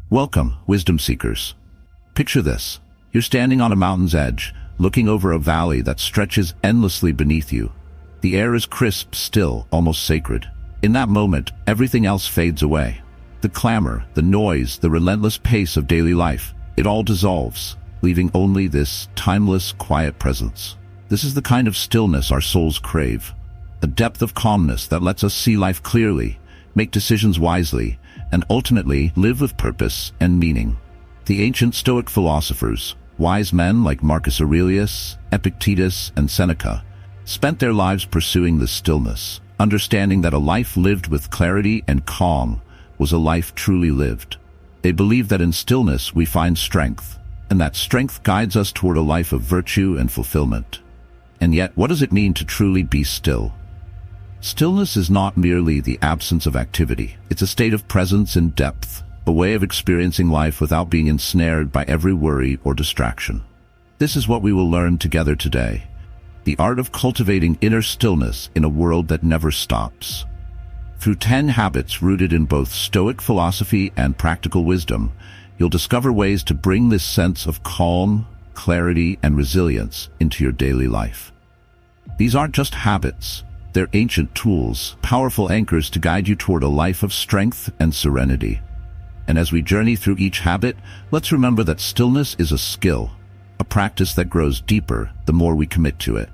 Welcome, wisdom seekers. Picture this. You're standing on a mountain's edge, looking over a valley that stretches endlessly beneath you. The air is crisp, still, almost sacred. In that moment, everything else fades away. The clamor, the noise, the relentless pace of daily life, it all dissolves, leaving only this timeless, quiet presence. This is the kind of stillness our souls crave. A depth of calmness that lets us see life clearly, make decisions wisely, and ultimately live with purpose and meaning. The ancient Stoic philosophers, wise men like Marcus Aurelius, Epictetus, and Seneca, spent their lives pursuing this stillness, understanding that a life lived with clarity and calm was a life truly lived. They believed that in stillness we find strength, and that strength guides us toward a life of virtue and fulfillment. And yet, what does it mean to truly be still? Stillness is not merely the absence of activity. It's a state of presence and depth, a way of experiencing life without being ensnared by every worry or distraction. This is what we will learn together today. The art of cultivating inner stillness in a world that never stops. Through 10 habits rooted in both Stoic philosophy and practical wisdom, you'll discover ways to bring this sense of calm, clarity, and resilience into your daily life. These aren't just habits. They're ancient tools, powerful anchors to guide you toward a life of strength and serenity. And as we journey through each habit, let's remember that stillness is a skill, a practice that grows deeper the more we commit to it.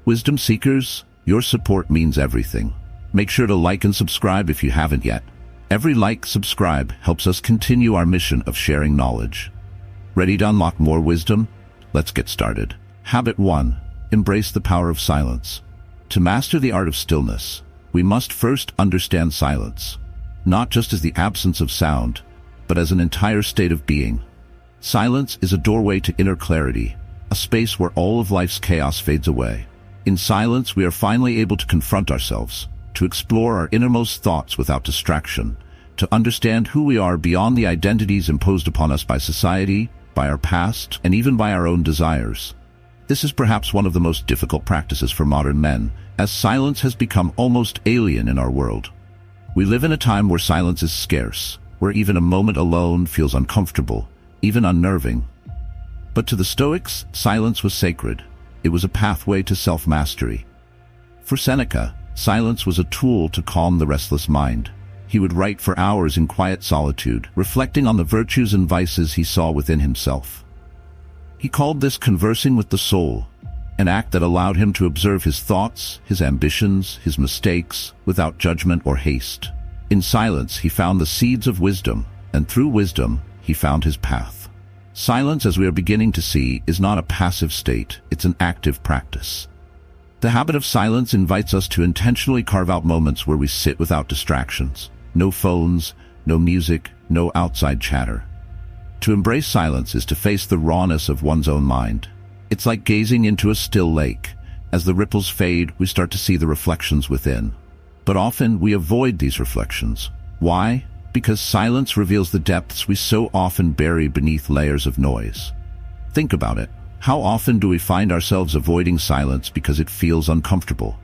Wisdom seekers, your support means everything. Make sure to like and subscribe if you haven't yet. Every like, subscribe helps us continue our mission of sharing knowledge. Ready to unlock more wisdom? Let's get started. Habit 1. Embrace the power of silence. To master the art of stillness, we must first understand silence, not just as the absence of sound, but as an entire state of being. Silence is a doorway to inner clarity, a space where all of life's chaos fades away. In silence, we are finally able to confront ourselves, to explore our innermost thoughts without distraction, to understand who we are beyond the identities imposed upon us by society, by our past, and even by our own desires. This is perhaps one of the most difficult practices for modern men, as silence has become almost alien in our world. We live in a time where silence is scarce, where even a moment alone feels uncomfortable, even unnerving. But to the Stoics, silence was sacred. It was a pathway to self-mastery. For Seneca, silence was a tool to calm the restless mind. He would write for hours in quiet solitude, reflecting on the virtues and vices he saw within himself. He called this conversing with the soul, an act that allowed him to observe his thoughts, his ambitions, his mistakes, without judgment or haste. In silence, he found the seeds of wisdom, and through wisdom, he found his path. Silence, as we are beginning to see, is not a passive state, it's an active practice. The habit of silence invites us to intentionally carve out moments where we sit without distractions. No phones, no music, no outside chatter. To embrace silence is to face the rawness of one's own mind. It's like gazing into a still lake. As the ripples fade, we start to see the reflections within. But often we avoid these reflections. Why? Because silence reveals the depths we so often bury beneath layers of noise. Think about it. How often do we find ourselves avoiding silence because it feels uncomfortable?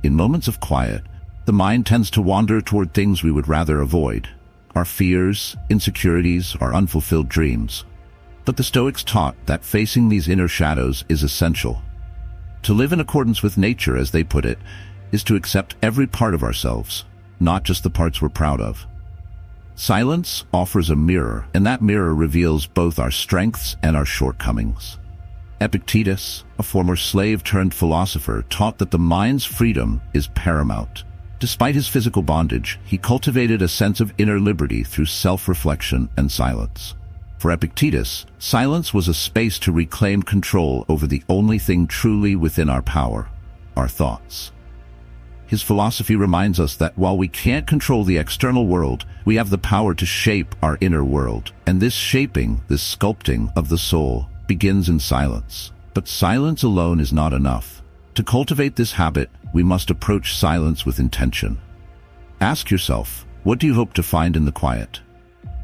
In moments of quiet, the mind tends to wander toward things we would rather avoid. Our fears, insecurities, our unfulfilled dreams. But the Stoics taught that facing these inner shadows is essential. To live in accordance with nature, as they put it, is to accept every part of ourselves, not just the parts we're proud of. Silence offers a mirror, and that mirror reveals both our strengths and our shortcomings. Epictetus, a former slave-turned-philosopher, taught that the mind's freedom is paramount. Despite his physical bondage, he cultivated a sense of inner liberty through self-reflection and silence. For Epictetus, silence was a space to reclaim control over the only thing truly within our power, our thoughts. His philosophy reminds us that while we can't control the external world, we have the power to shape our inner world. And this shaping, this sculpting of the soul, begins in silence. But silence alone is not enough. To cultivate this habit, we must approach silence with intention. Ask yourself, what do you hope to find in the quiet?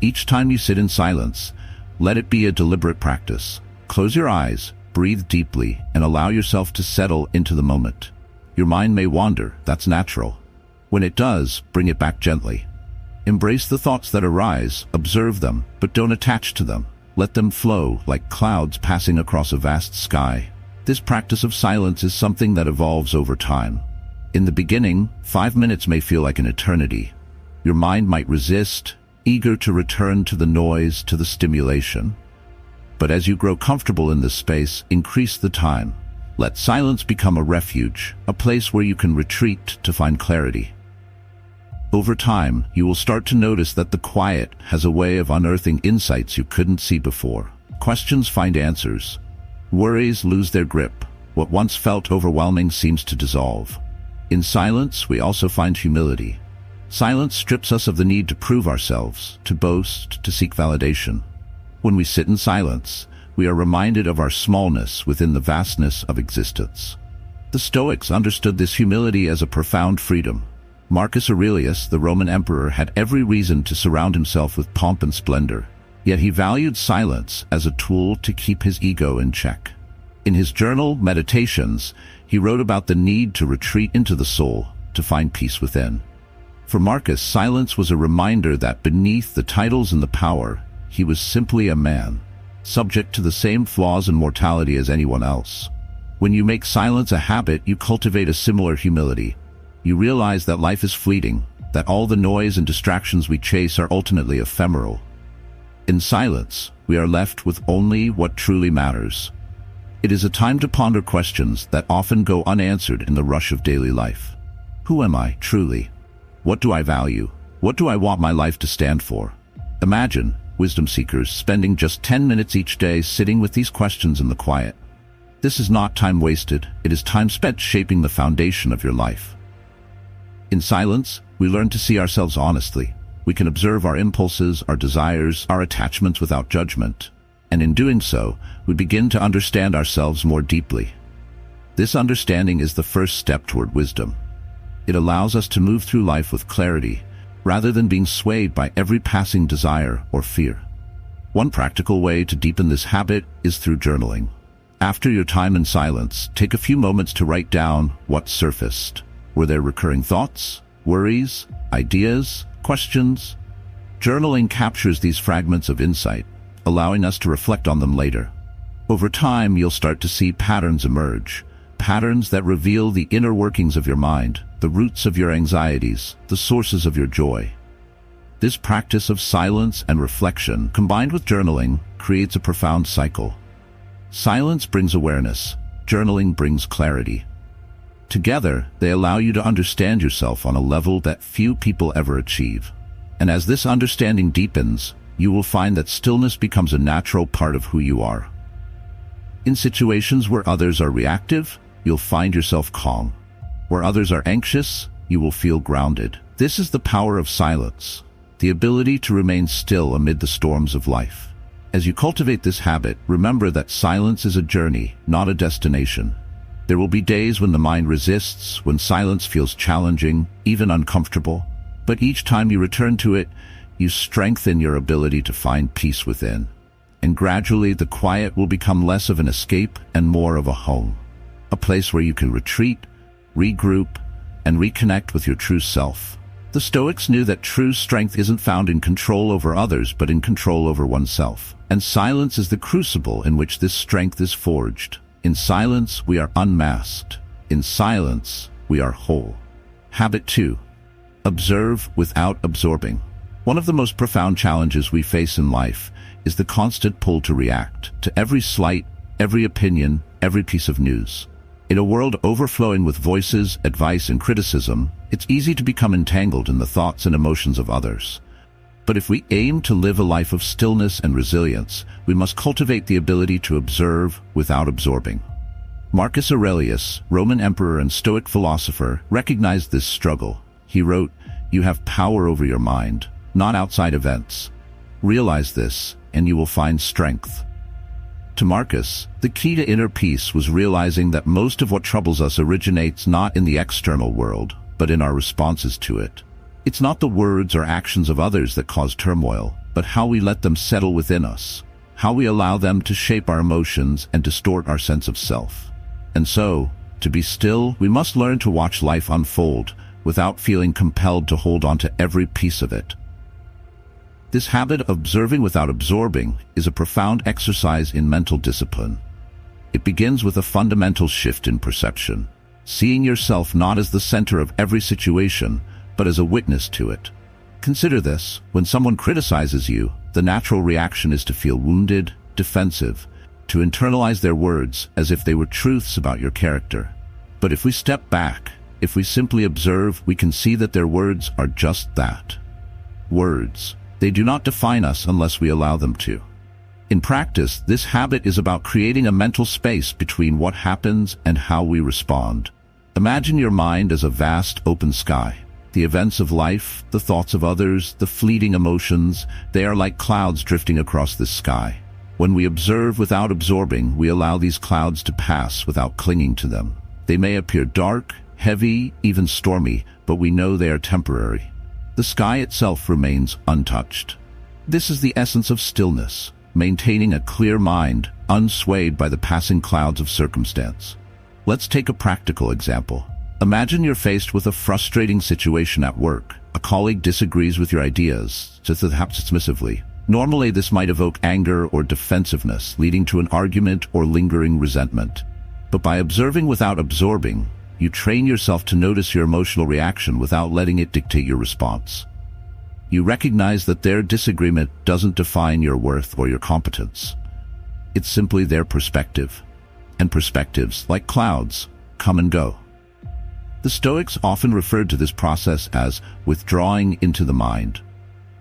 Each time you sit in silence, let it be a deliberate practice. Close your eyes, breathe deeply, and allow yourself to settle into the moment. Your mind may wander, that's natural. When it does, bring it back gently. Embrace the thoughts that arise, observe them, but don't attach to them. Let them flow like clouds passing across a vast sky. This practice of silence is something that evolves over time. In the beginning, 5 minutes may feel like an eternity. Your mind might resist, eager to return to the noise, to the stimulation. But as you grow comfortable in this space, increase the time. Let silence become a refuge, a place where you can retreat to find clarity. Over time, you will start to notice that the quiet has a way of unearthing insights you couldn't see before. Questions find answers. Worries lose their grip. What once felt overwhelming seems to dissolve. In silence, we also find humility. Silence strips us of the need to prove ourselves, to boast, to seek validation. When we sit in silence, we are reminded of our smallness within the vastness of existence. The Stoics understood this humility as a profound freedom. Marcus Aurelius, the Roman emperor, had every reason to surround himself with pomp and splendor, yet he valued silence as a tool to keep his ego in check. In his journal, Meditations, he wrote about the need to retreat into the soul, to find peace within. For Marcus, silence was a reminder that beneath the titles and the power, he was simply a man, subject to the same flaws and mortality as anyone else. When you make silence a habit, you cultivate a similar humility. You realize that life is fleeting, that all the noise and distractions we chase are ultimately ephemeral. In silence, we are left with only what truly matters. It is a time to ponder questions that often go unanswered in the rush of daily life. Who am I, truly? What do I value? What do I want my life to stand for? Imagine wisdom seekers spending just 10 minutes each day sitting with these questions in the quiet. This is not time wasted, it is time spent shaping the foundation of your life. In silence, we learn to see ourselves honestly. We can observe our impulses, our desires, our attachments without judgment. And in doing so, we begin to understand ourselves more deeply. This understanding is the first step toward wisdom. It allows us to move through life with clarity, rather than being swayed by every passing desire or fear. One practical way to deepen this habit is through journaling. After your time in silence, take a few moments to write down what surfaced. Were there recurring thoughts, worries, ideas, questions? Journaling captures these fragments of insight, allowing us to reflect on them later. Over time, you'll start to see patterns emerge, patterns that reveal the inner workings of your mind, the roots of your anxieties, the sources of your joy. This practice of silence and reflection, combined with journaling, creates a profound cycle. Silence brings awareness, journaling brings clarity. Together, they allow you to understand yourself on a level that few people ever achieve. And as this understanding deepens, you will find that stillness becomes a natural part of who you are. In situations where others are reactive, you'll find yourself calm. Where others are anxious, you will feel grounded. This is the power of silence, the ability to remain still amid the storms of life. As you cultivate this habit, remember that silence is a journey, not a destination. There will be days when the mind resists, when silence feels challenging, even uncomfortable. But each time you return to it, you strengthen your ability to find peace within. And gradually, the quiet will become less of an escape and more of a home. A place where you can retreat, regroup, and reconnect with your true self. The Stoics knew that true strength isn't found in control over others, but in control over oneself. And silence is the crucible in which this strength is forged. In silence, we are unmasked. In silence, we are whole. Habit 2. Observe without absorbing. One of the most profound challenges we face in life is the constant pull to react to every slight, every opinion, every piece of news. In a world overflowing with voices, advice, and criticism, it's easy to become entangled in the thoughts and emotions of others. But if we aim to live a life of stillness and resilience, we must cultivate the ability to observe without absorbing. Marcus Aurelius, Roman emperor and Stoic philosopher, recognized this struggle. He wrote, "You have power over your mind, not outside events. Realize this, and you will find strength." To Marcus, the key to inner peace was realizing that most of what troubles us originates not in the external world, but in our responses to it. It's not the words or actions of others that cause turmoil, but how we let them settle within us, how we allow them to shape our emotions and distort our sense of self. And so, to be still, we must learn to watch life unfold without feeling compelled to hold on to every piece of it. This habit of observing without absorbing is a profound exercise in mental discipline. It begins with a fundamental shift in perception, seeing yourself not as the center of every situation, but as a witness to it. Consider this: when someone criticizes you, the natural reaction is to feel wounded, defensive, to internalize their words as if they were truths about your character. But if we step back, if we simply observe, we can see that their words are just that. Words. They do not define us unless we allow them to. In practice, this habit is about creating a mental space between what happens and how we respond. Imagine your mind as a vast open sky. The events of life, the thoughts of others, the fleeting emotions, they are like clouds drifting across this sky. When we observe without absorbing, we allow these clouds to pass without clinging to them. They may appear dark, heavy, even stormy, but we know they are temporary. The sky itself remains untouched. This is the essence of stillness, maintaining a clear mind, unswayed by the passing clouds of circumstance. Let's take a practical example. Imagine you're faced with a frustrating situation at work. A colleague disagrees with your ideas, perhaps dismissively. Normally, this might evoke anger or defensiveness, leading to an argument or lingering resentment. But by observing without absorbing, you train yourself to notice your emotional reaction without letting it dictate your response. You recognize that their disagreement doesn't define your worth or your competence. It's simply their perspective. And perspectives, like clouds, come and go. The Stoics often referred to this process as withdrawing into the mind.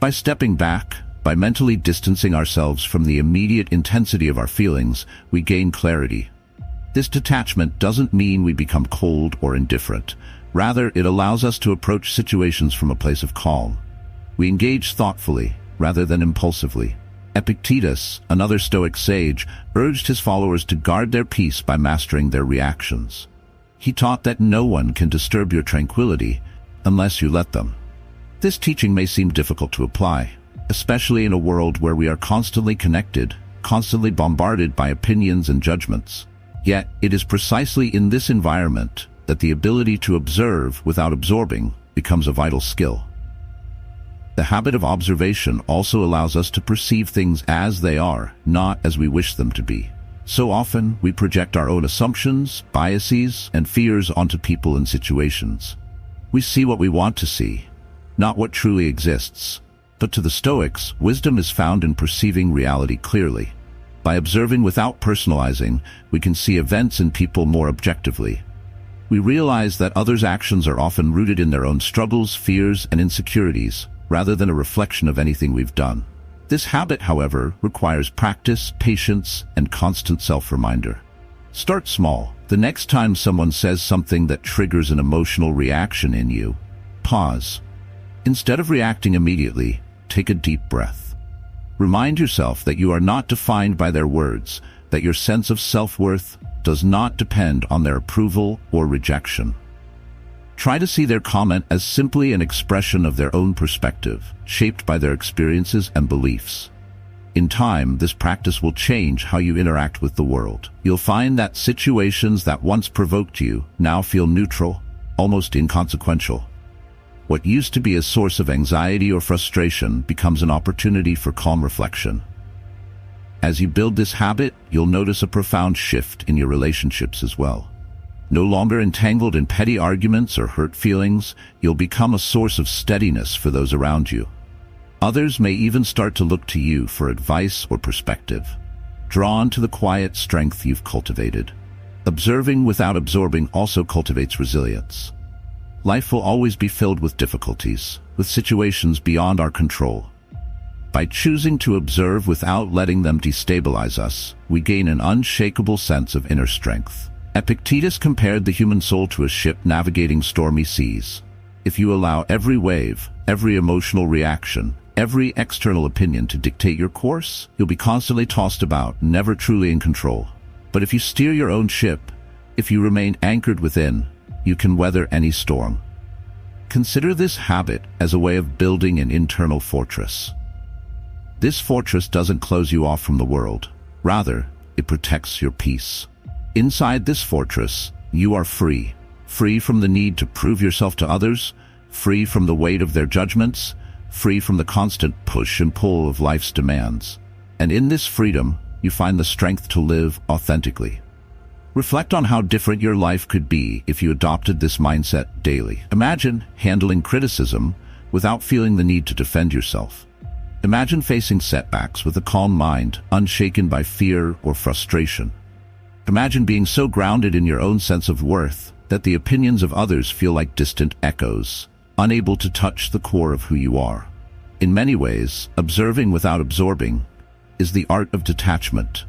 By stepping back, by mentally distancing ourselves from the immediate intensity of our feelings, we gain clarity. This detachment doesn't mean we become cold or indifferent. Rather, it allows us to approach situations from a place of calm. We engage thoughtfully, rather than impulsively. Epictetus, another Stoic sage, urged his followers to guard their peace by mastering their reactions. He taught that no one can disturb your tranquility unless you let them. This teaching may seem difficult to apply, especially in a world where we are constantly connected, constantly bombarded by opinions and judgments. Yet, it is precisely in this environment that the ability to observe without absorbing becomes a vital skill. The habit of observation also allows us to perceive things as they are, not as we wish them to be. So often, we project our own assumptions, biases, and fears onto people and situations. We see what we want to see, not what truly exists. But to the Stoics, wisdom is found in perceiving reality clearly. By observing without personalizing, we can see events and people more objectively. We realize that others' actions are often rooted in their own struggles, fears, and insecurities, rather than a reflection of anything we've done. This habit, however, requires practice, patience, and constant self-reminder. Start small. The next time someone says something that triggers an emotional reaction in you, pause. Instead of reacting immediately, take a deep breath. Remind yourself that you are not defined by their words, that your sense of self-worth does not depend on their approval or rejection. Try to see their comment as simply an expression of their own perspective, shaped by their experiences and beliefs. In time, this practice will change how you interact with the world. You'll find that situations that once provoked you now feel neutral, almost inconsequential. What used to be a source of anxiety or frustration becomes an opportunity for calm reflection. As you build this habit, you'll notice a profound shift in your relationships as well. No longer entangled in petty arguments or hurt feelings, you'll become a source of steadiness for those around you. Others may even start to look to you for advice or perspective, drawn to the quiet strength you've cultivated. Observing without absorbing also cultivates resilience. Life will always be filled with difficulties, with situations beyond our control. By choosing to observe without letting them destabilize us, we gain an unshakable sense of inner strength. Epictetus compared the human soul to a ship navigating stormy seas. If you allow every wave, every emotional reaction, every external opinion to dictate your course, you'll be constantly tossed about, never truly in control. But if you steer your own ship, if you remain anchored within, you can weather any storm. Consider this habit as a way of building an internal fortress. This fortress doesn't close you off from the world. Rather, it protects your peace. Inside this fortress, you are free. Free from the need to prove yourself to others, free from the weight of their judgments, free from the constant push and pull of life's demands. And in this freedom, you find the strength to live authentically. Reflect on how different your life could be if you adopted this mindset daily. Imagine handling criticism without feeling the need to defend yourself. Imagine facing setbacks with a calm mind, unshaken by fear or frustration. Imagine being so grounded in your own sense of worth that the opinions of others feel like distant echoes, unable to touch the core of who you are. In many ways, observing without absorbing is the art of detachment.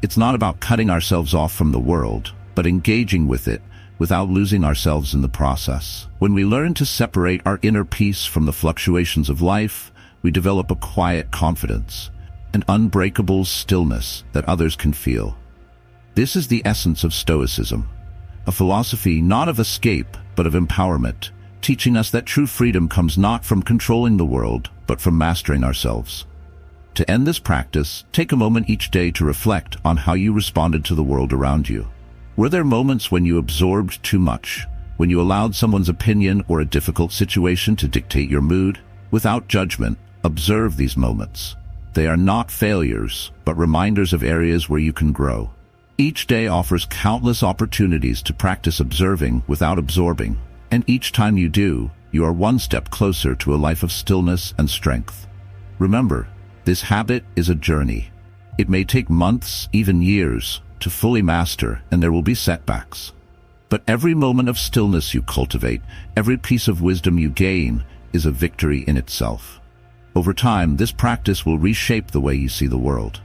It's not about cutting ourselves off from the world, but engaging with it without losing ourselves in the process. When we learn to separate our inner peace from the fluctuations of life, we develop a quiet confidence, an unbreakable stillness that others can feel. This is the essence of Stoicism, a philosophy not of escape, but of empowerment, teaching us that true freedom comes not from controlling the world, but from mastering ourselves. To end this practice, take a moment each day to reflect on how you responded to the world around you. Were there moments when you absorbed too much, when you allowed someone's opinion or a difficult situation to dictate your mood? Without judgment, observe these moments. They are not failures, but reminders of areas where you can grow. Each day offers countless opportunities to practice observing without absorbing, and each time you do, you are one step closer to a life of stillness and strength. Remember, this habit is a journey. It may take months, even years, to fully master, and there will be setbacks. But every moment of stillness you cultivate, every piece of wisdom you gain, is a victory in itself. Over time, this practice will reshape the way you see the world.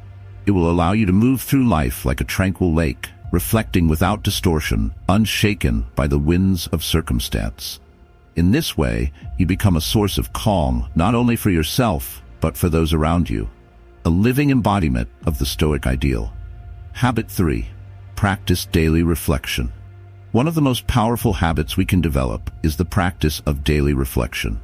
It will allow you to move through life like a tranquil lake, reflecting without distortion, unshaken by the winds of circumstance. In this way, you become a source of calm, not only for yourself, but for those around you. A living embodiment of the Stoic ideal. Habit 3. Practice daily reflection. One of the most powerful habits we can develop is the practice of daily reflection.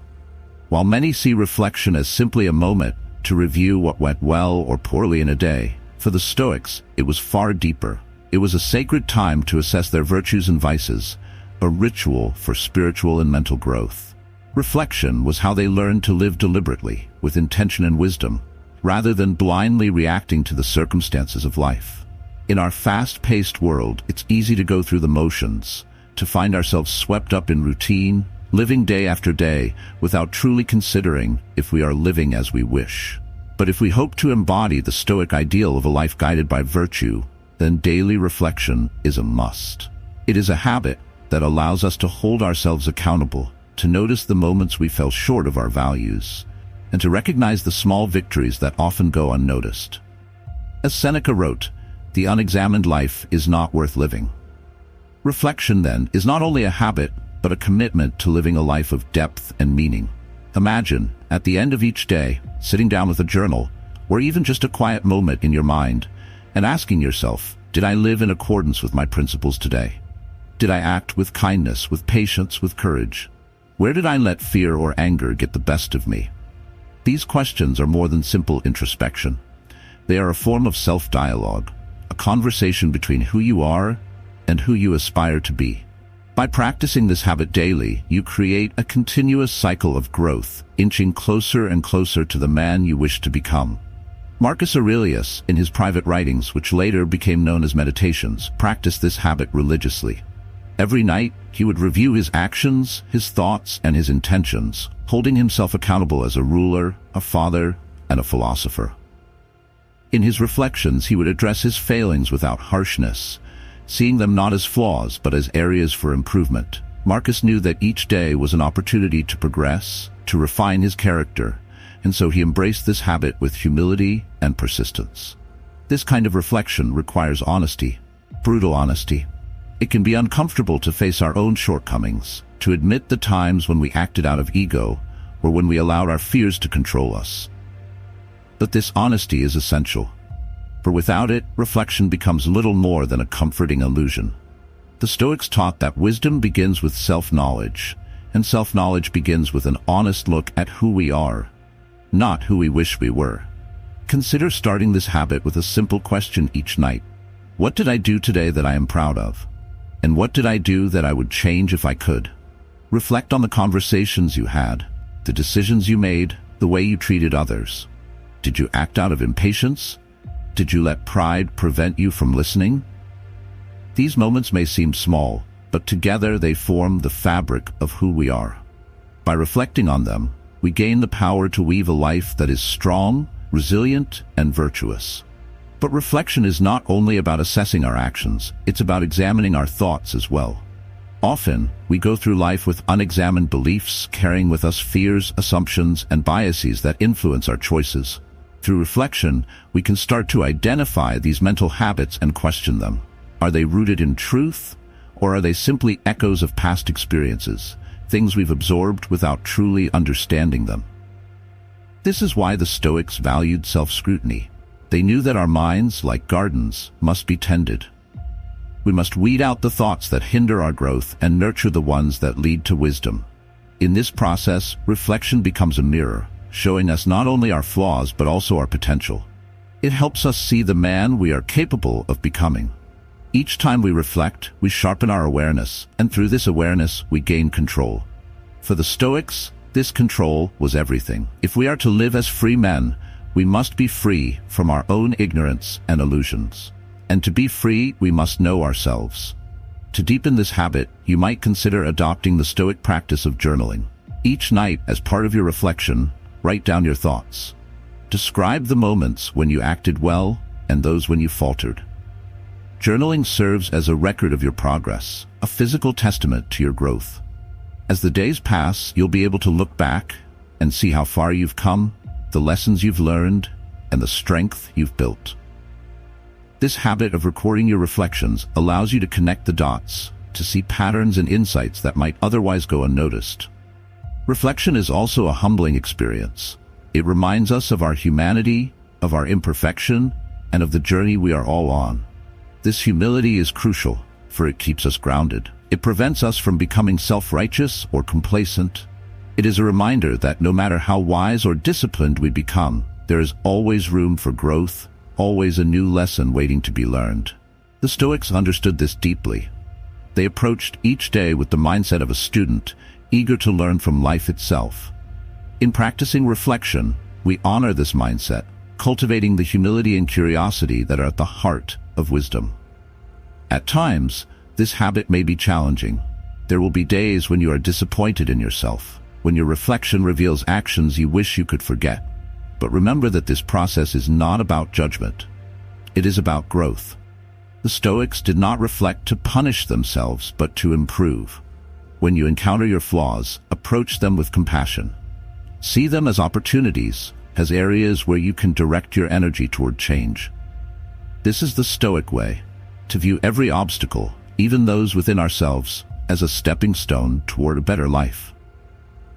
While many see reflection as simply a moment to review what went well or poorly in a day, for the Stoics, it was far deeper. It was a sacred time to assess their virtues and vices, a ritual for spiritual and mental growth. Reflection was how they learned to live deliberately, with intention and wisdom, rather than blindly reacting to the circumstances of life. In our fast-paced world, it's easy to go through the motions, to find ourselves swept up in routine, living day after day, without truly considering if we are living as we wish. But if we hope to embody the Stoic ideal of a life guided by virtue, then daily reflection is a must. It is a habit that allows us to hold ourselves accountable, to notice the moments we fell short of our values, and to recognize the small victories that often go unnoticed. As Seneca wrote, "The unexamined life is not worth living." Reflection, then, is not only a habit, but a commitment to living a life of depth and meaning. Imagine, at the end of each day, sitting down with a journal, or even just a quiet moment in your mind, and asking yourself, did I live in accordance with my principles today? Did I act with kindness, with patience, with courage? Where did I let fear or anger get the best of me? These questions are more than simple introspection. They are a form of self-dialogue, a conversation between who you are and who you aspire to be. By practicing this habit daily, you create a continuous cycle of growth, inching closer and closer to the man you wish to become. Marcus Aurelius, in his private writings, which later became known as Meditations, practiced this habit religiously. Every night, he would review his actions, his thoughts, and his intentions, holding himself accountable as a ruler, a father, and a philosopher. In his reflections, he would address his failings without harshness, seeing them not as flaws but as areas for improvement. Marcus knew that each day was an opportunity to progress, to refine his character, and so he embraced this habit with humility and persistence. This kind of reflection requires honesty, brutal honesty. It can be uncomfortable to face our own shortcomings, to admit the times when we acted out of ego, or when we allowed our fears to control us. But this honesty is essential, for without it, reflection becomes little more than a comforting illusion. The Stoics taught that wisdom begins with self-knowledge, and self-knowledge begins with an honest look at who we are, not who we wish we were. Consider starting this habit with a simple question each night. What did I do today that I am proud of? And what did I do that I would change if I could? Reflect on the conversations you had, the decisions you made, The way you treated others? Did you act out of impatience? Did you let pride prevent you from listening? These moments may seem small, but together they form the fabric of who we are. By reflecting on them, we gain the power to weave a life that is strong, resilient, and virtuous. But reflection is not only about assessing our actions, it's about examining our thoughts as well. Often, we go through life with unexamined beliefs, carrying with us fears, assumptions, and biases that influence our choices. Through reflection, we can start to identify these mental habits and question them. Are they rooted in truth, or are they simply echoes of past experiences, things we've absorbed without truly understanding them? This is why the Stoics valued self-scrutiny. They knew that our minds, like gardens, must be tended. We must weed out the thoughts that hinder our growth and nurture the ones that lead to wisdom. In this process, reflection becomes a mirror, showing us not only our flaws but also our potential. It helps us see the man we are capable of becoming. Each time we reflect, we sharpen our awareness, and through this awareness, we gain control. For the Stoics, this control was everything. If we are to live as free men, we must be free from our own ignorance and illusions. And to be free, we must know ourselves. To deepen this habit, you might consider adopting the Stoic practice of journaling. Each night, as part of your reflection, write down your thoughts. Describe the moments when you acted well and those when you faltered. Journaling serves as a record of your progress, a physical testament to your growth. As the days pass, you'll be able to look back and see how far you've come, the lessons you've learned, and the strength you've built. This habit of recording your reflections allows you to connect the dots, to see patterns and insights that might otherwise go unnoticed. Reflection is also a humbling experience. It reminds us of our humanity, of our imperfection, and of the journey we are all on. This humility is crucial, for it keeps us grounded. It prevents us from becoming self-righteous or complacent. It is a reminder that no matter how wise or disciplined we become, there is always room for growth, always a new lesson waiting to be learned. The Stoics understood this deeply. They approached each day with the mindset of a student, eager to learn from life itself. In practicing reflection, we honor this mindset, cultivating the humility and curiosity that are at the heart of wisdom. At times, this habit may be challenging. There will be days when you are disappointed in yourself, when your reflection reveals actions you wish you could forget. But remember that this process is not about judgment. It is about growth. The Stoics did not reflect to punish themselves, but to improve. When you encounter your flaws, approach them with compassion. See them as opportunities, as areas where you can direct your energy toward change. This is the Stoic way, to view every obstacle, even those within ourselves, as a stepping stone toward a better life.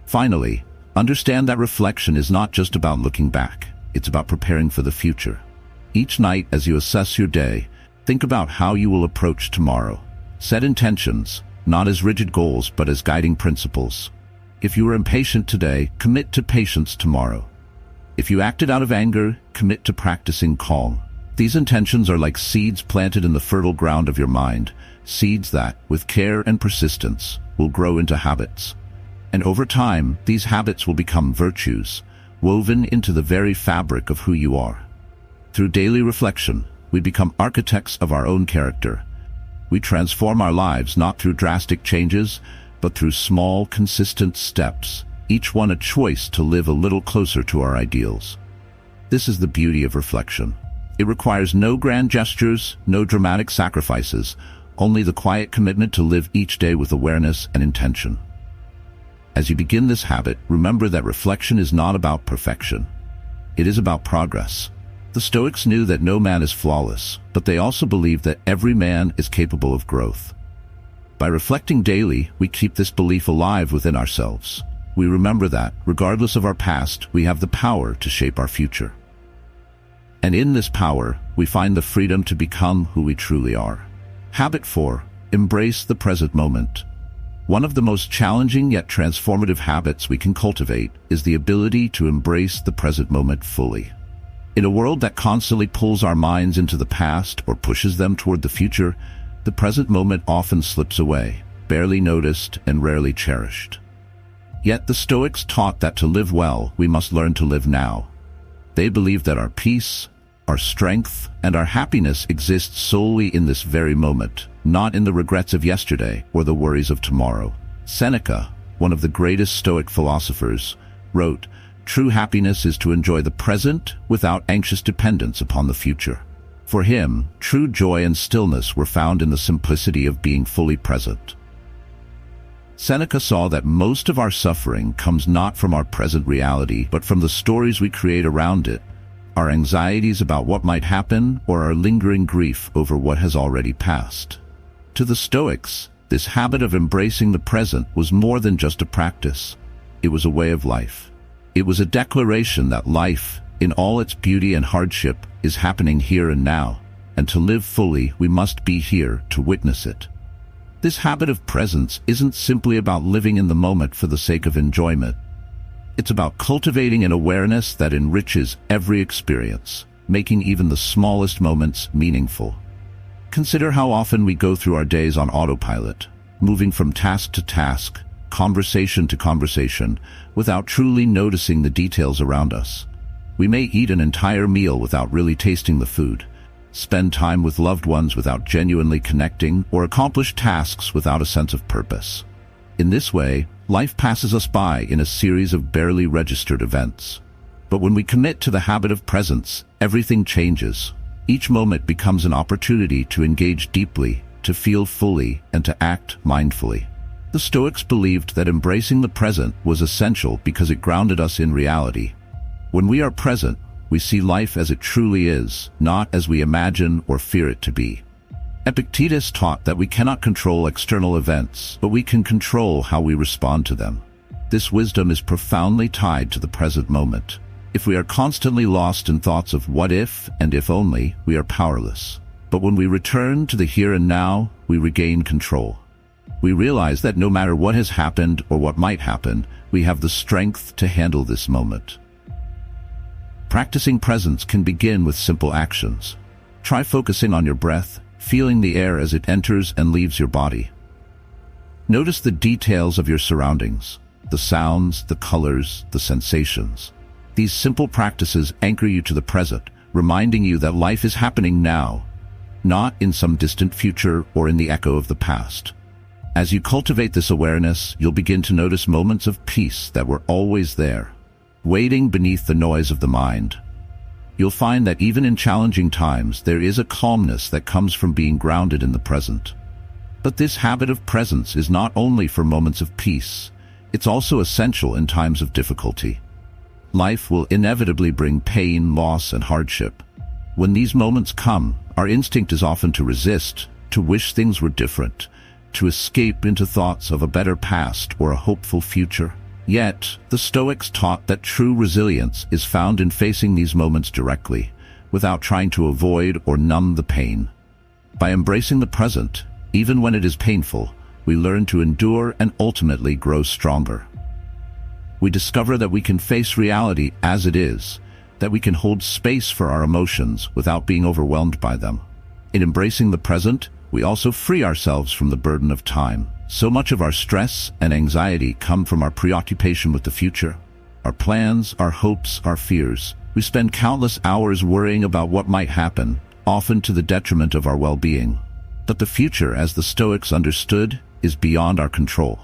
Finally, understand that reflection is not just about looking back, it's about preparing for the future. Each night as you assess your day, think about how you will approach tomorrow. Set intentions, not as rigid goals but as guiding principles. If you are impatient today, commit to patience tomorrow. If you acted out of anger, commit to practicing calm. These intentions are like seeds planted in the fertile ground of your mind, seeds that, with care and persistence, will grow into habits. And over time, these habits will become virtues, woven into the very fabric of who you are. Through daily reflection, we become architects of our own character. We transform our lives not through drastic changes, but through small, consistent steps, each one a choice to live a little closer to our ideals. This is the beauty of reflection. It requires no grand gestures, no dramatic sacrifices, only the quiet commitment to live each day with awareness and intention. As you begin this habit, remember that reflection is not about perfection. It is about progress. The Stoics knew that no man is flawless, but they also believed that every man is capable of growth. By reflecting daily, we keep this belief alive within ourselves. We remember that, regardless of our past, we have the power to shape our future. And in this power, we find the freedom to become who we truly are. Habit 4. Embrace the present moment. One of the most challenging yet transformative habits we can cultivate is the ability to embrace the present moment fully. In a world that constantly pulls our minds into the past or pushes them toward the future, the present moment often slips away, barely noticed and rarely cherished. Yet the Stoics taught that to live well, we must learn to live now. They believed that our peace, our strength, and our happiness exist solely in this very moment, not in the regrets of yesterday or the worries of tomorrow. Seneca, one of the greatest Stoic philosophers, wrote, "True happiness is to enjoy the present without anxious dependence upon the future." For him, true joy and stillness were found in the simplicity of being fully present. Seneca saw that most of our suffering comes not from our present reality, but from the stories we create around it, our anxieties about what might happen, or our lingering grief over what has already passed. To the Stoics, this habit of embracing the present was more than just a practice. It was a way of life. It was a declaration that life, in all its beauty and hardship, is happening here and now, and to live fully, we must be here to witness it. This habit of presence isn't simply about living in the moment for the sake of enjoyment. It's about cultivating an awareness that enriches every experience, making even the smallest moments meaningful. Consider how often we go through our days on autopilot, moving from task to task, conversation to conversation, without truly noticing the details around us. We may eat an entire meal without really tasting the food, spend time with loved ones without genuinely connecting, or accomplish tasks without a sense of purpose. In this way, life passes us by in a series of barely registered events. But when we commit to the habit of presence, everything changes. Each moment becomes an opportunity to engage deeply, to feel fully, and to act mindfully. The Stoics believed that embracing the present was essential because it grounded us in reality. When we are present, we see life as it truly is, not as we imagine or fear it to be. Epictetus taught that we cannot control external events, but we can control how we respond to them. This wisdom is profoundly tied to the present moment. If we are constantly lost in thoughts of what if and if only, we are powerless. But when we return to the here and now, we regain control. We realize that no matter what has happened or what might happen, we have the strength to handle this moment. Practicing presence can begin with simple actions. Try focusing on your breath, feeling the air as it enters and leaves your body. Notice the details of your surroundings, the sounds, the colors, the sensations. These simple practices anchor you to the present, reminding you that life is happening now, not in some distant future or in the echo of the past. As you cultivate this awareness, you'll begin to notice moments of peace that were always there, waiting beneath the noise of the mind. You'll find that even in challenging times, there is a calmness that comes from being grounded in the present. But this habit of presence is not only for moments of peace, it's also essential in times of difficulty. Life will inevitably bring pain, loss, and hardship. When these moments come, our instinct is often to resist, to wish things were different, to escape into thoughts of a better past or a hopeful future. Yet, the Stoics taught that true resilience is found in facing these moments directly, without trying to avoid or numb the pain. By embracing the present, even when it is painful, we learn to endure and ultimately grow stronger. We discover that we can face reality as it is, that we can hold space for our emotions without being overwhelmed by them. In embracing the present, we also free ourselves from the burden of time. So much of our stress and anxiety come from our preoccupation with the future. Our plans, our hopes, our fears. We spend countless hours worrying about what might happen, often to the detriment of our well-being. But the future, as the Stoics understood, is beyond our control.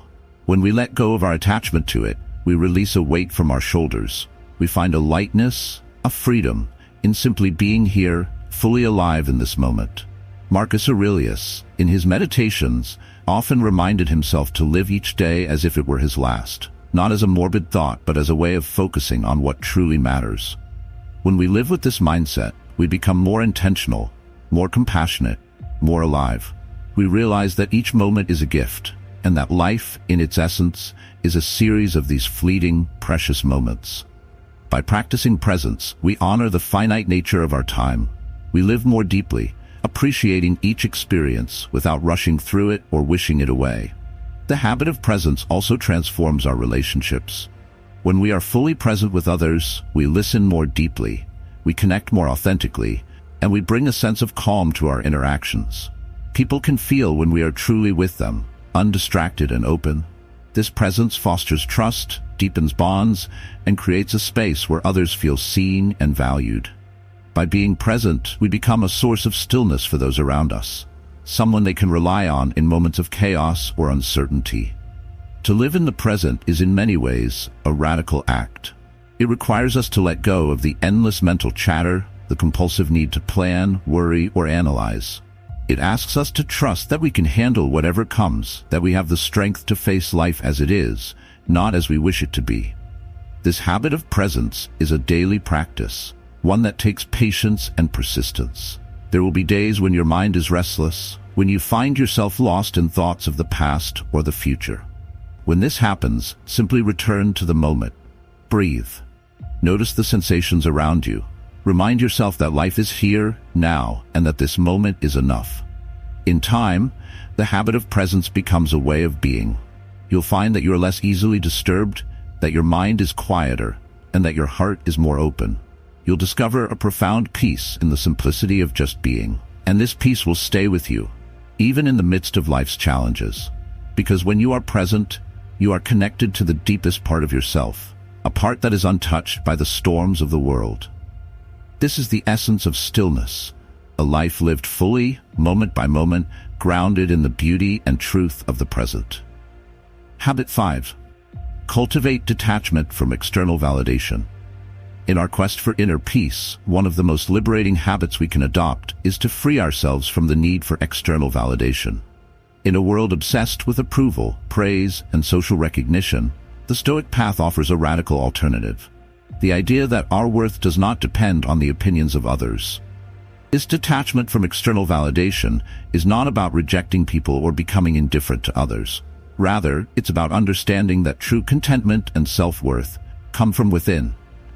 When we let go of our attachment to it, we release a weight from our shoulders. We find a lightness, a freedom, in simply being here, fully alive in this moment. Marcus Aurelius, in his meditations, often reminded himself to live each day as if it were his last, not as a morbid thought, but as a way of focusing on what truly matters. When we live with this mindset, we become more intentional, more compassionate, more alive. We realize that each moment is a gift, and that life, in its essence, is a series of these fleeting, precious moments. By practicing presence, we honor the finite nature of our time. We live more deeply, appreciating each experience without rushing through it or wishing it away. The habit of presence also transforms our relationships. When we are fully present with others, we listen more deeply, we connect more authentically, and we bring a sense of calm to our interactions. People can feel when we are truly with them, undistracted and open. This presence fosters trust, deepens bonds, and creates a space where others feel seen and valued. By being present, we become a source of stillness for those around us, someone they can rely on in moments of chaos or uncertainty. To live in the present is in many ways a radical act. It requires us to let go of the endless mental chatter, the compulsive need to plan, worry, or analyze. It asks us to trust that we can handle whatever comes, that we have the strength to face life as it is, not as we wish it to be. This habit of presence is a daily practice, one that takes patience and persistence. There will be days when your mind is restless, when you find yourself lost in thoughts of the past or the future. When this happens, simply return to the moment. Breathe. Notice the sensations around you. Remind yourself that life is here, now, and that this moment is enough. In time, the habit of presence becomes a way of being. You'll find that you're less easily disturbed, that your mind is quieter, and that your heart is more open. You'll discover a profound peace in the simplicity of just being. And this peace will stay with you, even in the midst of life's challenges. Because when you are present, you are connected to the deepest part of yourself, a part that is untouched by the storms of the world. This is the essence of stillness, a life lived fully, moment by moment, grounded in the beauty and truth of the present. Habit 5. Cultivate detachment from external validation. In our quest for inner peace, one of the most liberating habits we can adopt is to free ourselves from the need for external validation. In a world obsessed with approval, praise, and social recognition, the Stoic path offers a radical alternative. The idea that our worth does not depend on the opinions of others. This detachment from external validation is not about rejecting people or becoming indifferent to others. Rather, it's about understanding that true contentment and self-worth come from within,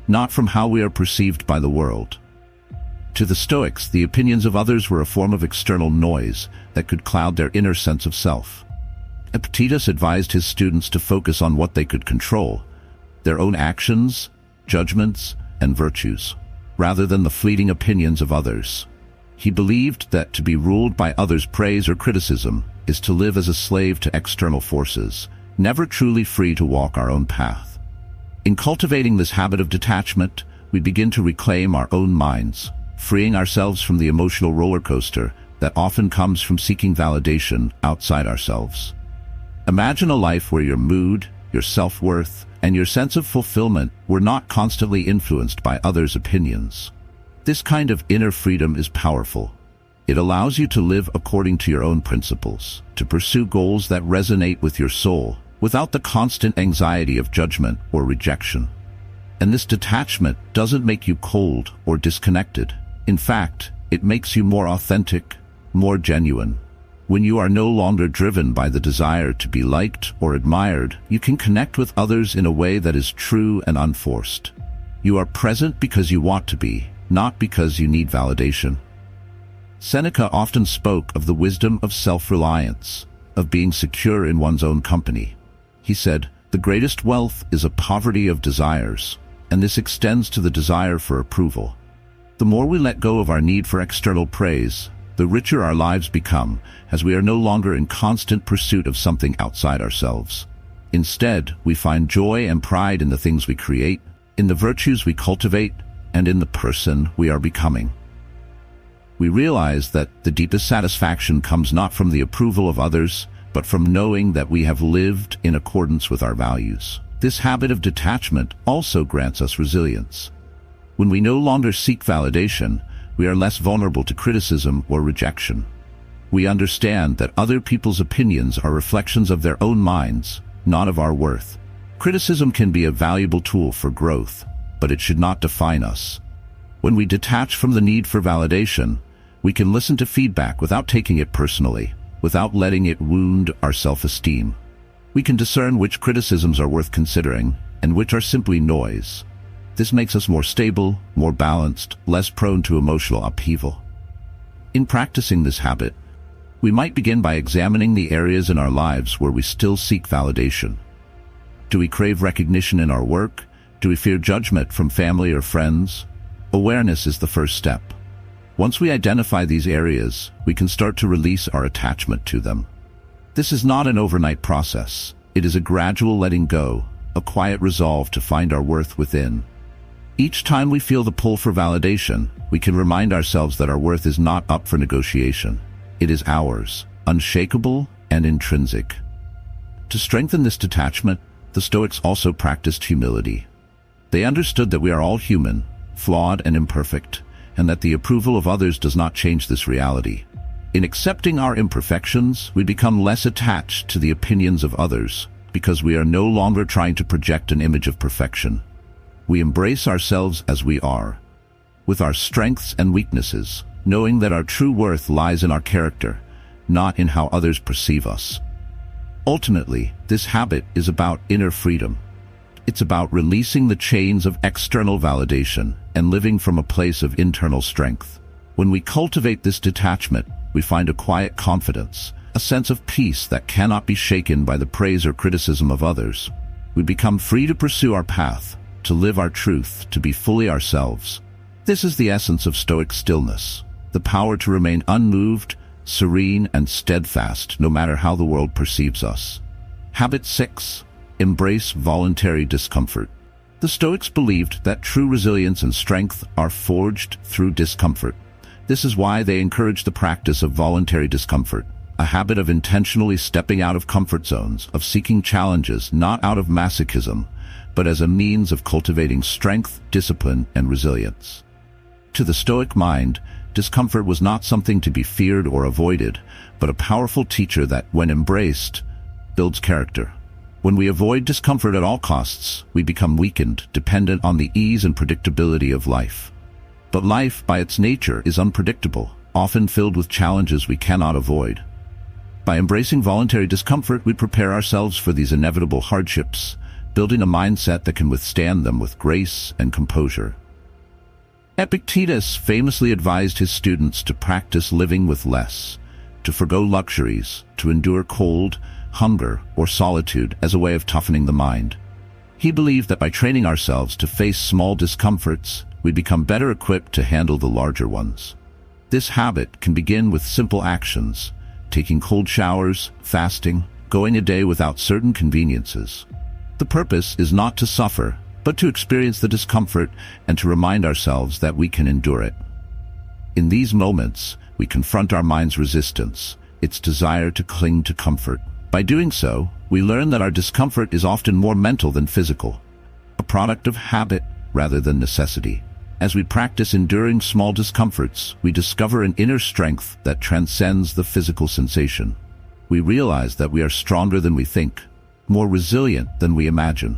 not from how we are perceived by the world. To the Stoics, the opinions of others were a form of external noise that could cloud their inner sense of self. Epictetus advised his students to focus on what they could control, their own actions, judgments, and virtues, rather than the fleeting opinions of others. He believed that to be ruled by others' praise or criticism is to live as a slave to external forces, never truly free to walk our own path. In cultivating this habit of detachment, we begin to reclaim our own minds, freeing ourselves from the emotional roller coaster that often comes from seeking validation outside ourselves. Imagine a life where your mood, your self-worth, and your sense of fulfillment were not constantly influenced by others' opinions. This kind of inner freedom is powerful. It allows you to live according to your own principles, to pursue goals that resonate with your soul, without the constant anxiety of judgment or rejection. And this detachment doesn't make you cold or disconnected. In fact, it makes you more authentic, more genuine. When you are no longer driven by the desire to be liked or admired, you can connect with others in a way that is true and unforced. You are present because you want to be, not because you need validation. Seneca often spoke of the wisdom of self-reliance, of being secure in one's own company. He said, "The greatest wealth is a poverty of desires," and this extends to the desire for approval. The more we let go of our need for external praise, the richer our lives become, as we are no longer in constant pursuit of something outside ourselves. Instead, we find joy and pride in the things we create, in the virtues we cultivate, and in the person we are becoming. We realize that the deepest satisfaction comes not from the approval of others, but from knowing that we have lived in accordance with our values. This habit of detachment also grants us resilience. When we no longer seek validation, we are less vulnerable to criticism or rejection. We understand that other people's opinions are reflections of their own minds, not of our worth. Criticism can be a valuable tool for growth, but it should not define us. When we detach from the need for validation, we can listen to feedback without taking it personally, without letting it wound our self-esteem. We can discern which criticisms are worth considering and which are simply noise. This makes us more stable, more balanced, less prone to emotional upheaval. In practicing this habit, we might begin by examining the areas in our lives where we still seek validation. Do we crave recognition in our work? Do we fear judgment from family or friends? Awareness is the first step. Once we identify these areas, we can start to release our attachment to them. This is not an overnight process. It is a gradual letting go, a quiet resolve to find our worth within. Each time we feel the pull for validation, we can remind ourselves that our worth is not up for negotiation. It is ours, unshakable and intrinsic. To strengthen this detachment, the Stoics also practiced humility. They understood that we are all human, flawed and imperfect, and that the approval of others does not change this reality. In accepting our imperfections, we become less attached to the opinions of others, because we are no longer trying to project an image of perfection. We embrace ourselves as we are, with our strengths and weaknesses, knowing that our true worth lies in our character, not in how others perceive us. Ultimately, this habit is about inner freedom. It's about releasing the chains of external validation and living from a place of internal strength. When we cultivate this detachment, we find a quiet confidence, a sense of peace that cannot be shaken by the praise or criticism of others. We become free to pursue our path, to live our truth, to be fully ourselves. This is the essence of Stoic stillness, the power to remain unmoved, serene, and steadfast no matter how the world perceives us. Habit 6. Embrace voluntary discomfort. The Stoics believed that true resilience and strength are forged through discomfort. This is why they encourage the practice of voluntary discomfort, a habit of intentionally stepping out of comfort zones, of seeking challenges not out of masochism, but as a means of cultivating strength, discipline, and resilience. To the Stoic mind, discomfort was not something to be feared or avoided, but a powerful teacher that, when embraced, builds character. When we avoid discomfort at all costs, we become weakened, dependent on the ease and predictability of life. But life, by its nature, is unpredictable, often filled with challenges we cannot avoid. By embracing voluntary discomfort, we prepare ourselves for these inevitable hardships, building a mindset that can withstand them with grace and composure. Epictetus famously advised his students to practice living with less, to forgo luxuries, to endure cold, hunger, or solitude as a way of toughening the mind. He believed that by training ourselves to face small discomforts, we become better equipped to handle the larger ones. This habit can begin with simple actions, taking cold showers, fasting, going a day without certain conveniences. The purpose is not to suffer, but to experience the discomfort and to remind ourselves that we can endure it. In these moments, we confront our mind's resistance, its desire to cling to comfort. By doing so, we learn that our discomfort is often more mental than physical, a product of habit rather than necessity. As we practice enduring small discomforts, we discover an inner strength that transcends the physical sensation. We realize that we are stronger than we think, more resilient than we imagine.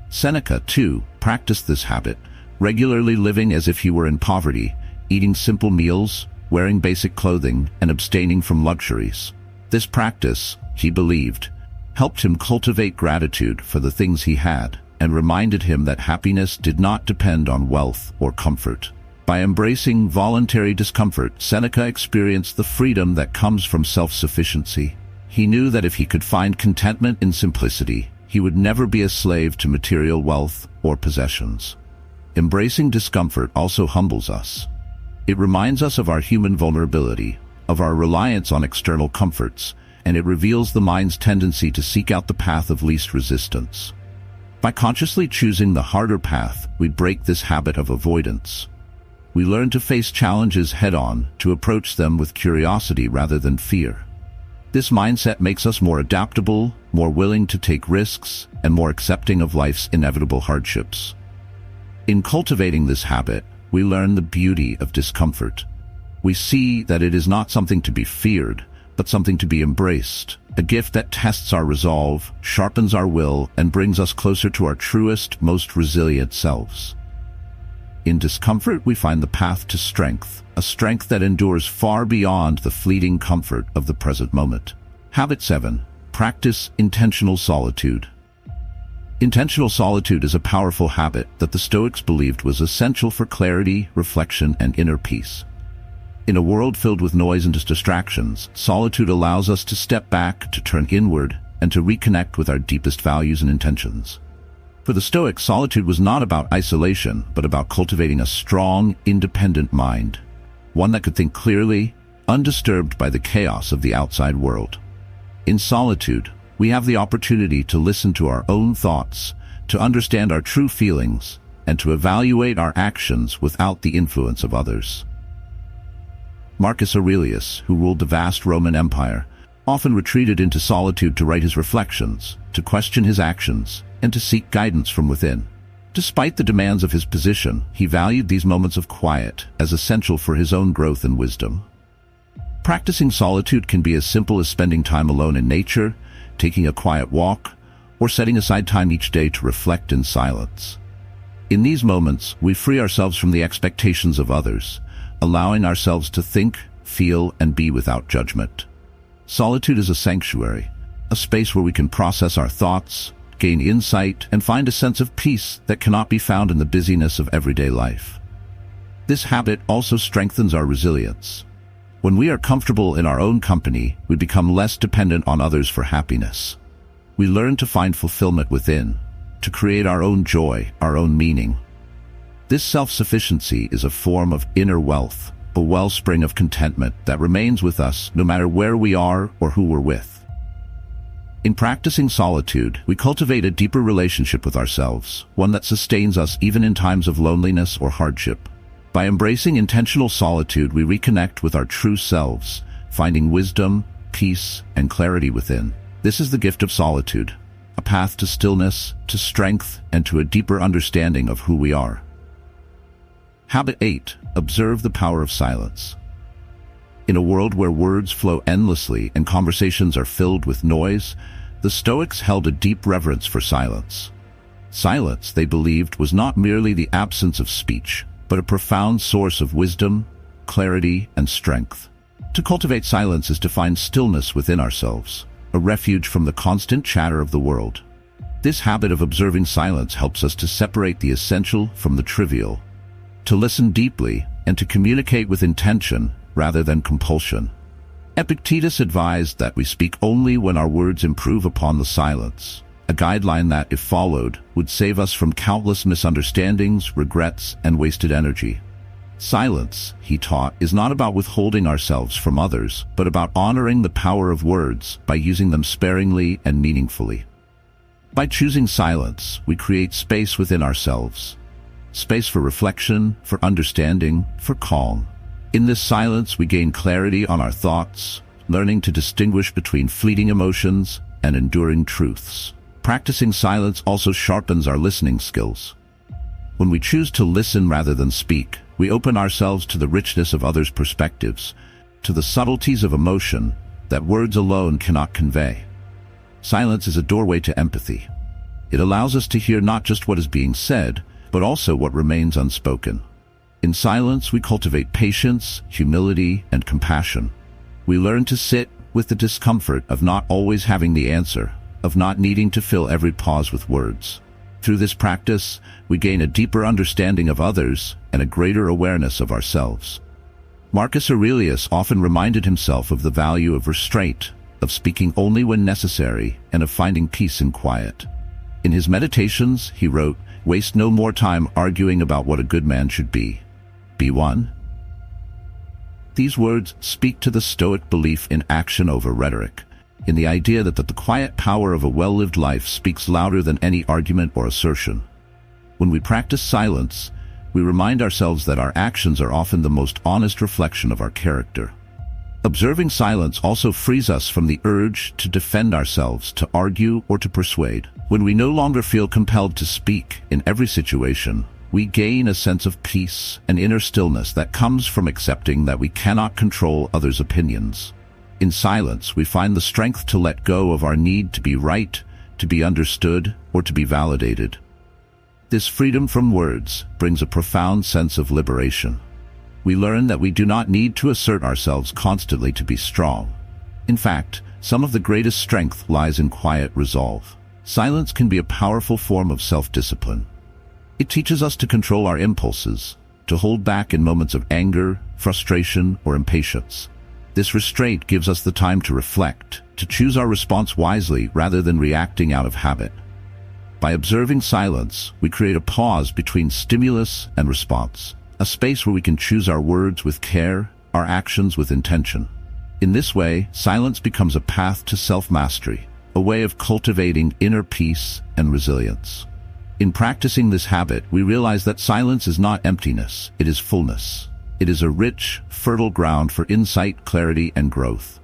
Seneca, too, practiced this habit, regularly living as if he were in poverty, eating simple meals, wearing basic clothing, and abstaining from luxuries. This practice, he believed, helped him cultivate gratitude for the things he had, and reminded him that happiness did not depend on wealth or comfort. By embracing voluntary discomfort, Seneca experienced the freedom that comes from self-sufficiency. He knew that if he could find contentment in simplicity, he would never be a slave to material wealth or possessions. Embracing discomfort also humbles us. It reminds us of our human vulnerability, of our reliance on external comforts, and it reveals the mind's tendency to seek out the path of least resistance. By consciously choosing the harder path, we break this habit of avoidance. We learn to face challenges head-on, to approach them with curiosity rather than fear. This mindset makes us more adaptable, more willing to take risks, and more accepting of life's inevitable hardships. In cultivating this habit, we learn the beauty of discomfort. We see that it is not something to be feared, but something to be embraced, a gift that tests our resolve, sharpens our will, and brings us closer to our truest, most resilient selves. In discomfort, we find the path to strength, a strength that endures far beyond the fleeting comfort of the present moment. Habit 7. Practice intentional solitude. Intentional solitude is a powerful habit that the Stoics believed was essential for clarity, reflection, and inner peace. In a world filled with noise and distractions, solitude allows us to step back, to turn inward, and to reconnect with our deepest values and intentions. For the Stoics, solitude was not about isolation, but about cultivating a strong, independent mind, one that could think clearly, undisturbed by the chaos of the outside world. In solitude, we have the opportunity to listen to our own thoughts, to understand our true feelings, and to evaluate our actions without the influence of others. Marcus Aurelius, who ruled the vast Roman Empire, often retreated into solitude to write his reflections, to question his actions, and to seek guidance from within. Despite the demands of his position, he valued these moments of quiet as essential for his own growth and wisdom. Practicing solitude can be as simple as spending time alone in nature, taking a quiet walk, or setting aside time each day to reflect in silence. In these moments, we free ourselves from the expectations of others, allowing ourselves to think, feel, and be without judgment. Solitude is a sanctuary, a space where we can process our thoughts, gain insight, and find a sense of peace that cannot be found in the busyness of everyday life. This habit also strengthens our resilience. When we are comfortable in our own company, we become less dependent on others for happiness. We learn to find fulfillment within, to create our own joy, our own meaning. This self-sufficiency is a form of inner wealth, a wellspring of contentment that remains with us no matter where we are or who we're with. In practicing solitude, we cultivate a deeper relationship with ourselves, one that sustains us even in times of loneliness or hardship. By embracing intentional solitude, we reconnect with our true selves, finding wisdom, peace, and clarity within. This is the gift of solitude, a path to stillness, to strength, and to a deeper understanding of who we are. Habit 8. Observe the power of silence. In a world where words flow endlessly and conversations are filled with noise, the Stoics held a deep reverence for silence. Silence, they believed, was not merely the absence of speech, but a profound source of wisdom, clarity, and strength. To cultivate silence is to find stillness within ourselves, a refuge from the constant chatter of the world. This habit of observing silence helps us to separate the essential from the trivial, to listen deeply, and to communicate with intention rather than compulsion. Epictetus advised that we speak only when our words improve upon the silence, a guideline that, if followed, would save us from countless misunderstandings, regrets, and wasted energy. Silence, he taught, is not about withholding ourselves from others, but about honoring the power of words by using them sparingly and meaningfully. By choosing silence, we create space within ourselves. Space for reflection, for understanding, for calm. In this silence, we gain clarity on our thoughts, learning to distinguish between fleeting emotions and enduring truths. Practicing silence also sharpens our listening skills. When we choose to listen rather than speak, we open ourselves to the richness of others' perspectives, to the subtleties of emotion that words alone cannot convey. Silence is a doorway to empathy. It allows us to hear not just what is being said, but also what remains unspoken. In silence, we cultivate patience, humility, and compassion. We learn to sit with the discomfort of not always having the answer, of not needing to fill every pause with words. Through this practice, we gain a deeper understanding of others and a greater awareness of ourselves. Marcus Aurelius often reminded himself of the value of restraint, of speaking only when necessary, and of finding peace in quiet. In his meditations, he wrote, "Waste no more time arguing about what a good man should be. Be one." These words speak to the Stoic belief in action over rhetoric, in the idea that the quiet power of a well-lived life speaks louder than any argument or assertion. When we practice silence, we remind ourselves that our actions are often the most honest reflection of our character. Observing silence also frees us from the urge to defend ourselves, to argue, or to persuade. When we no longer feel compelled to speak in every situation, we gain a sense of peace and inner stillness that comes from accepting that we cannot control others' opinions. In silence, we find the strength to let go of our need to be right, to be understood, or to be validated. This freedom from words brings a profound sense of liberation. We learn that we do not need to assert ourselves constantly to be strong. In fact, some of the greatest strength lies in quiet resolve. Silence can be a powerful form of self-discipline. It teaches us to control our impulses, to hold back in moments of anger, frustration, or impatience. This restraint gives us the time to reflect, to choose our response wisely rather than reacting out of habit. By observing silence, we create a pause between stimulus and response, a space where we can choose our words with care, our actions with intention. In this way, silence becomes a path to self-mastery, a way of cultivating inner peace and resilience. In practicing this habit, we realize that silence is not emptiness, it is fullness. It is a rich, fertile ground for insight, clarity, and growth.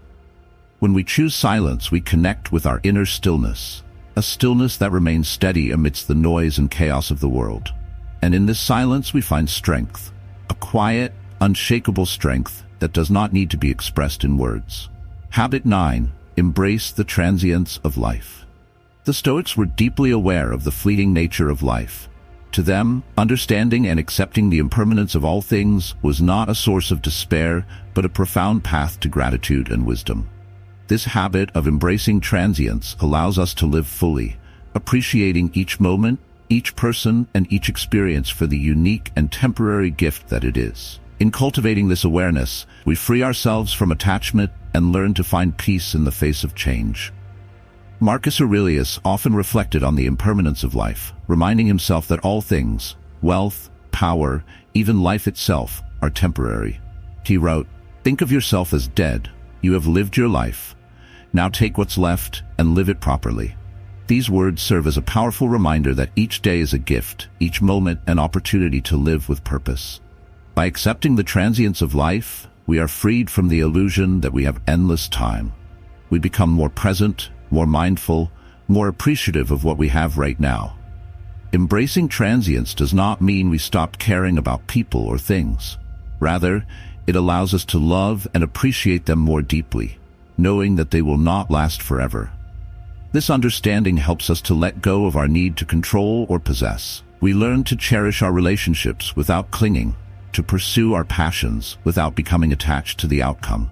When we choose silence, we connect with our inner stillness, a stillness that remains steady amidst the noise and chaos of the world. And in this silence we find strength, a quiet, unshakable strength that does not need to be expressed in words. Habit 9. Embrace the transience of life. The Stoics were deeply aware of the fleeting nature of life. To them, understanding and accepting the impermanence of all things was not a source of despair, but a profound path to gratitude and wisdom. This habit of embracing transience allows us to live fully, appreciating each moment, each person, and each experience for the unique and temporary gift that it is. In cultivating this awareness, we free ourselves from attachment and learn to find peace in the face of change. Marcus Aurelius often reflected on the impermanence of life, reminding himself that all things, wealth, power, even life itself, are temporary. He wrote, "Think of yourself as dead. You have lived your life. Now take what's left and live it properly." These words serve as a powerful reminder that each day is a gift, each moment an opportunity to live with purpose. By accepting the transience of life, we are freed from the illusion that we have endless time. We become more present, more mindful, more appreciative of what we have right now. Embracing transience does not mean we stop caring about people or things. Rather, it allows us to love and appreciate them more deeply, knowing that they will not last forever. This understanding helps us to let go of our need to control or possess. We learn to cherish our relationships without clinging, to pursue our passions without becoming attached to the outcome.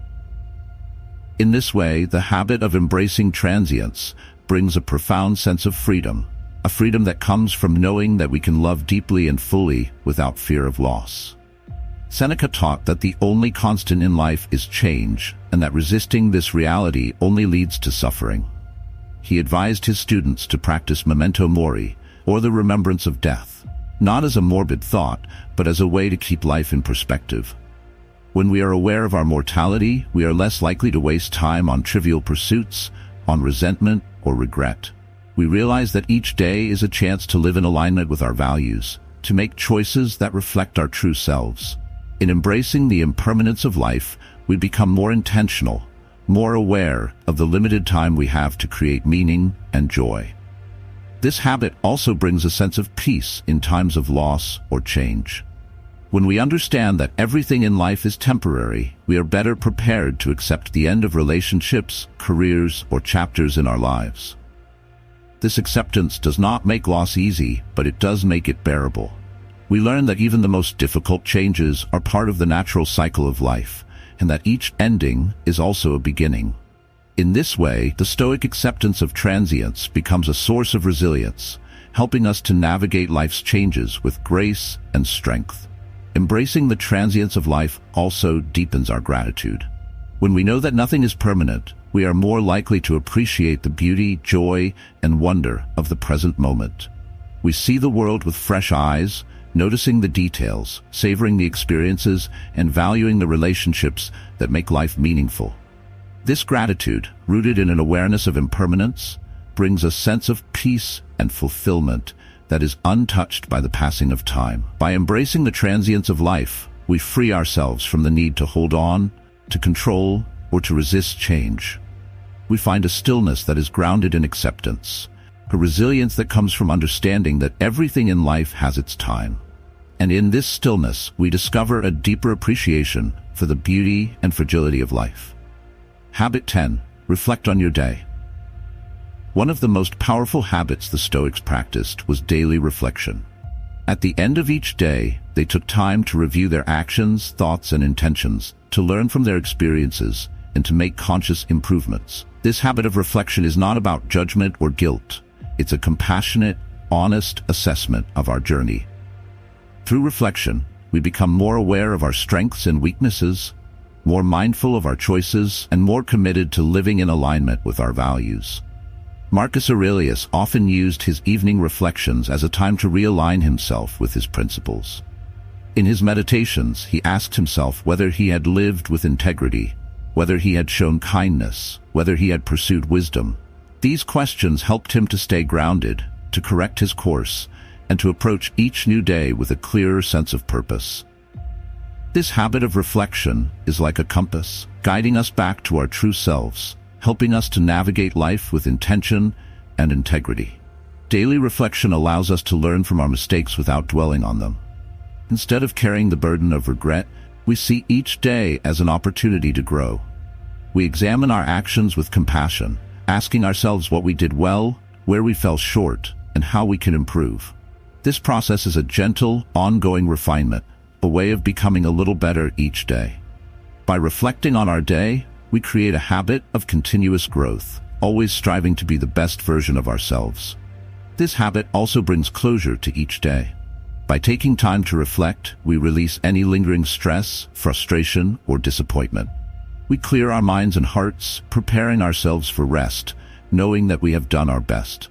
In this way, the habit of embracing transience brings a profound sense of freedom, a freedom that comes from knowing that we can love deeply and fully without fear of loss. Seneca taught that the only constant in life is change, and that resisting this reality only leads to suffering. He advised his students to practice memento mori, or the remembrance of death, not as a morbid thought, but as a way to keep life in perspective. When we are aware of our mortality, we are less likely to waste time on trivial pursuits, on resentment or regret. We realize that each day is a chance to live in alignment with our values, to make choices that reflect our true selves. In embracing the impermanence of life, we become more intentional, more aware of the limited time we have to create meaning and joy. This habit also brings a sense of peace in times of loss or change. When we understand that everything in life is temporary, we are better prepared to accept the end of relationships, careers, or chapters in our lives. This acceptance does not make loss easy, but it does make it bearable. We learn that even the most difficult changes are part of the natural cycle of life, and that each ending is also a beginning. In this way, the Stoic acceptance of transience becomes a source of resilience, helping us to navigate life's changes with grace and strength. Embracing the transience of life also deepens our gratitude. When we know that nothing is permanent, we are more likely to appreciate the beauty, joy, and wonder of the present moment. We see the world with fresh eyes, noticing the details, savoring the experiences, and valuing the relationships that make life meaningful. This gratitude, rooted in an awareness of impermanence, brings a sense of peace and fulfillment that is untouched by the passing of time. By embracing the transience of life, we free ourselves from the need to hold on, to control, or to resist change. We find a stillness that is grounded in acceptance, a resilience that comes from understanding that everything in life has its time. And in this stillness, we discover a deeper appreciation for the beauty and fragility of life. Habit 10. Reflect on your day. One of the most powerful habits the Stoics practiced was daily reflection. At the end of each day, they took time to review their actions, thoughts, and intentions, to learn from their experiences, and to make conscious improvements. This habit of reflection is not about judgment or guilt. It's a compassionate, honest assessment of our journey. Through reflection, we become more aware of our strengths and weaknesses, more mindful of our choices, and more committed to living in alignment with our values. Marcus Aurelius often used his evening reflections as a time to realign himself with his principles. In his meditations, he asked himself whether he had lived with integrity, whether he had shown kindness, whether he had pursued wisdom, These questions helped him to stay grounded, to correct his course, and to approach each new day with a clearer sense of purpose. This habit of reflection is like a compass, guiding us back to our true selves, helping us to navigate life with intention and integrity. Daily reflection allows us to learn from our mistakes without dwelling on them. Instead of carrying the burden of regret, we see each day as an opportunity to grow. We examine our actions with compassion, asking ourselves what we did well, where we fell short, and how we can improve. This process is a gentle, ongoing refinement, a way of becoming a little better each day. By reflecting on our day, we create a habit of continuous growth, always striving to be the best version of ourselves. This habit also brings closure to each day. By taking time to reflect, we release any lingering stress, frustration, or disappointment. We clear our minds and hearts, preparing ourselves for rest, knowing that we have done our best.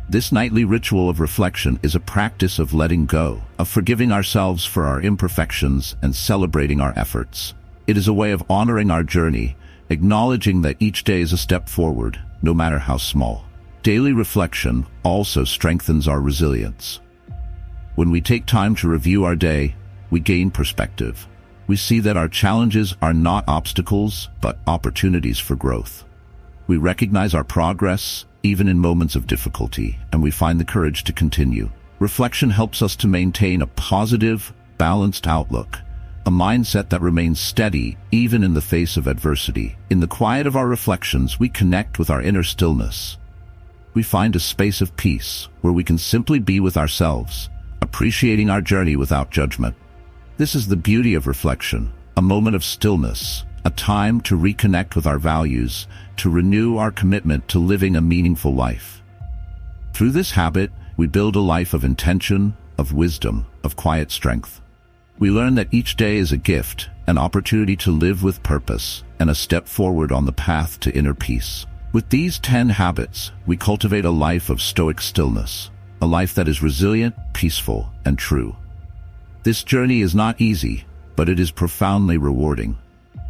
This nightly ritual of reflection is a practice of letting go, of forgiving ourselves for our imperfections and celebrating our efforts. It is a way of honoring our journey, acknowledging that each day is a step forward, no matter how small. Daily reflection also strengthens our resilience. When we take time to review our day, we gain perspective. We see that our challenges are not obstacles, but opportunities for growth. We recognize our progress, even in moments of difficulty, and we find the courage to continue. Reflection helps us to maintain a positive, balanced outlook, a mindset that remains steady even in the face of adversity. In the quiet of our reflections, we connect with our inner stillness. We find a space of peace where we can simply be with ourselves, appreciating our journey without judgment. This is the beauty of reflection, a moment of stillness, a time to reconnect with our values, to renew our commitment to living a meaningful life. Through this habit, we build a life of intention, of wisdom, of quiet strength. We learn that each day is a gift, an opportunity to live with purpose, and a step forward on the path to inner peace. With these 10 habits, we cultivate a life of stoic stillness, a life that is resilient, peaceful, and true. This journey is not easy, but it is profoundly rewarding.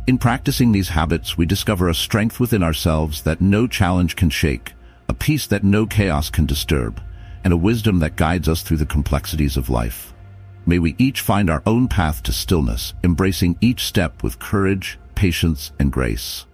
In practicing these habits, we discover a strength within ourselves that no challenge can shake, a peace that no chaos can disturb, and a wisdom that guides us through the complexities of life. May we each find our own path to stillness, embracing each step with courage, patience, and grace.